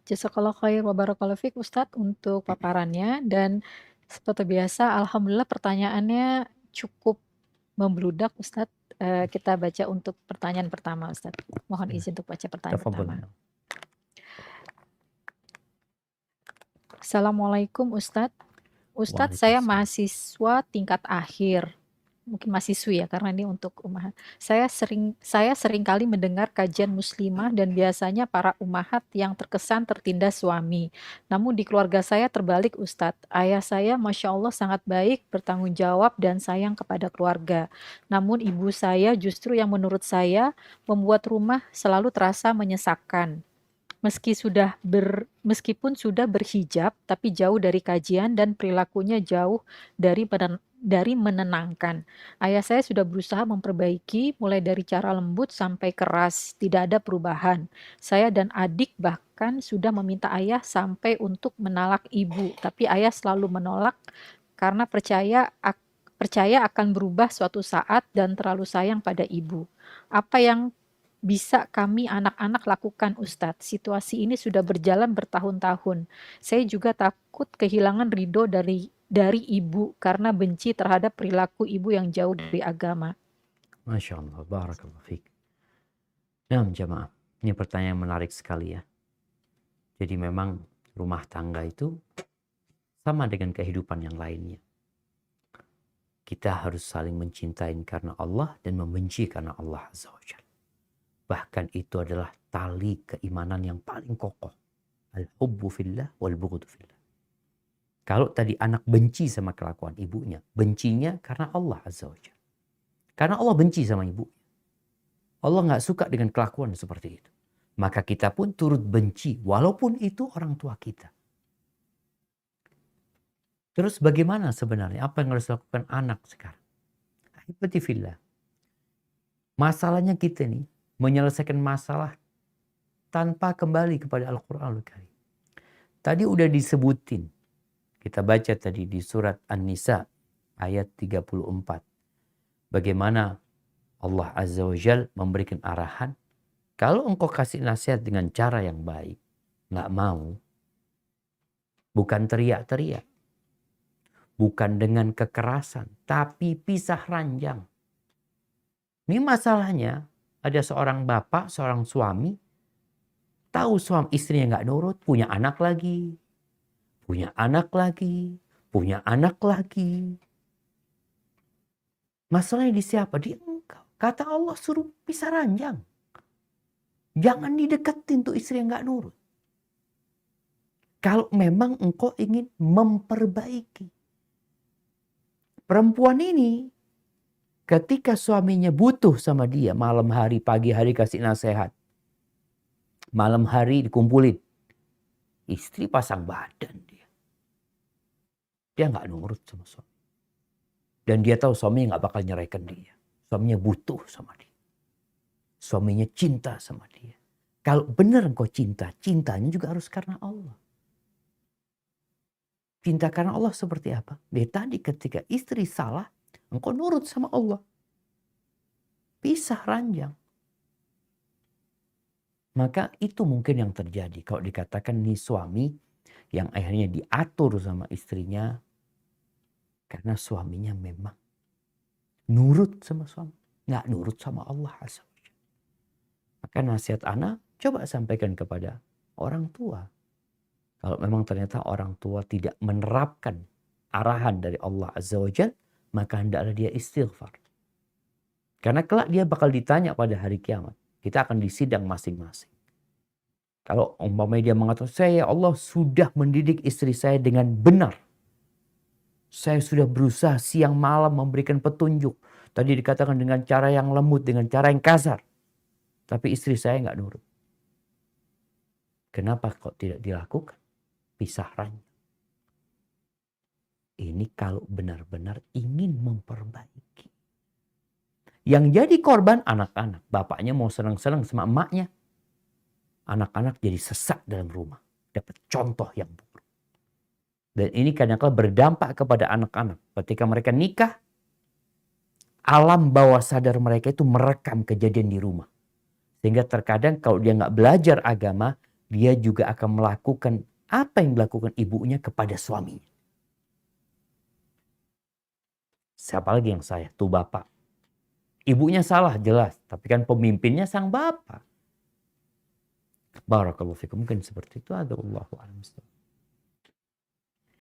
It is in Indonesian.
Jazakallah khair wa barakallahu fiik Ustadz untuk paparannya dan seperti biasa alhamdulillah pertanyaannya cukup membludak Ustadz. Kita baca untuk pertanyaan pertama Ustadz. Mohon Bismillah. izin untuk baca pertanyaan Tafadhol. pertama. Assalamualaikum Ustadz. Ustadz saya Waalaikumsalam. mahasiswa tingkat akhir. Mungkin mahasiswi ya karena ini untuk umahat. Saya sering kali mendengar kajian muslimah dan biasanya para umahat yang terkesan tertindas suami. Namun di keluarga saya terbalik Ustadz. Ayah saya Masya Allah sangat baik, bertanggung jawab dan sayang kepada keluarga. Namun ibu saya justru yang menurut saya membuat rumah selalu terasa menyesakkan. Meskipun sudah berhijab, tapi jauh dari kajian dan perilakunya jauh dari menenangkan. Ayah saya sudah berusaha memperbaiki, mulai dari cara lembut sampai keras, tidak ada perubahan. Saya dan adik bahkan sudah meminta ayah sampai untuk menalak ibu, tapi ayah selalu menolak karena percaya akan berubah suatu saat dan terlalu sayang pada ibu. Apa yang bisa kami anak-anak lakukan Ustadz? Situasi ini sudah berjalan bertahun-tahun. Saya juga takut kehilangan ridho dari ibu karena benci terhadap perilaku ibu yang jauh dari agama. Masya Allah, barakallahu fiik. Nah, jamaah, ini pertanyaan menarik sekali ya. Jadi memang rumah tangga itu sama dengan kehidupan yang lainnya. Kita harus saling mencintai karena Allah dan membenci karena Allah Azza wa Jalla. Bahkan itu adalah tali keimanan yang paling kokoh. Al-hubbu fillah wal bughdu fillah. Kalau tadi anak benci sama kelakuan ibunya, bencinya karena Allah Azza wa Jalla. Karena Allah benci sama ibu. Allah nggak suka dengan kelakuan seperti itu. Maka kita pun turut benci walaupun itu orang tua kita. Terus bagaimana sebenarnya? Apa yang harus dilakukan anak sekarang? Ahibati fillah. Masalahnya kita nih menyelesaikan masalah tanpa kembali kepada Al-Quranul Karim. Tadi udah disebutin. Kita baca tadi di surat An-Nisa ayat 34. Bagaimana Allah Azza wa Jal memberikan arahan. Kalau engkau kasih nasihat dengan cara yang baik, nggak mau, bukan teriak-teriak, bukan dengan kekerasan, tapi pisah ranjang. Ini masalahnya, ada seorang bapak, seorang suami, tahu suami istrinya nggak nurut, punya anak lagi, punya anak lagi, punya anak lagi. Masalahnya di siapa? Di engkau. Kata Allah suruh pisah ranjang. Jangan dideketin tuh istri yang nggak nurut. Kalau memang engkau ingin memperbaiki. Perempuan ini ketika suaminya butuh sama dia malam hari, pagi hari kasih nasihat. Malam hari dikumpulin. Istri pasang badan dia. Dia nggak nurut sama suami. Dan dia tahu suaminya nggak bakal nyeraikan dia. Suaminya butuh sama dia. Suaminya cinta sama dia. Kalau benar engkau cinta, cintanya juga harus karena Allah. Cinta karena Allah seperti apa? Dari tadi ketika istri salah, engkau nurut sama Allah. Pisah ranjang. Maka itu mungkin yang terjadi. Kalau dikatakan nih suami yang akhirnya diatur sama istrinya. Karena suaminya memang nurut sama suami. Nggak nurut sama Allah. Maka nasihat anak coba sampaikan kepada orang tua. Kalau memang ternyata orang tua tidak menerapkan arahan dari Allah Azza wa Jal, maka hendaklah dia istighfar. Karena kelak dia bakal ditanya pada hari kiamat. Kita akan disidang masing-masing. Kalau umpamanya dia mengatakan, saya ya Allah sudah mendidik istri saya dengan benar. Saya sudah berusaha siang malam memberikan petunjuk. Tadi dikatakan dengan cara yang lembut, dengan cara yang kasar. Tapi istri saya nggak nurut. Kenapa kok tidak dilakukan? Pisah ranjang. Ini kalau benar-benar ingin memperbaiki. Yang jadi korban anak-anak. Bapaknya mau senang-senang sama emaknya. Anak-anak jadi sesak dalam rumah. Dapat contoh yang buruk. Dan ini kadang-kadang berdampak kepada anak-anak. Ketika mereka nikah, alam bawah sadar mereka itu merekam kejadian di rumah. Sehingga terkadang kalau dia nggak belajar agama, dia juga akan melakukan apa yang dilakukan ibunya kepada suaminya. Siapa lagi yang saya? Tuh bapak. Ibunya salah jelas, tapi kan pemimpinnya sang bapak. Barakallahu fikum. Mungkin seperti itu. Allahu a'lam.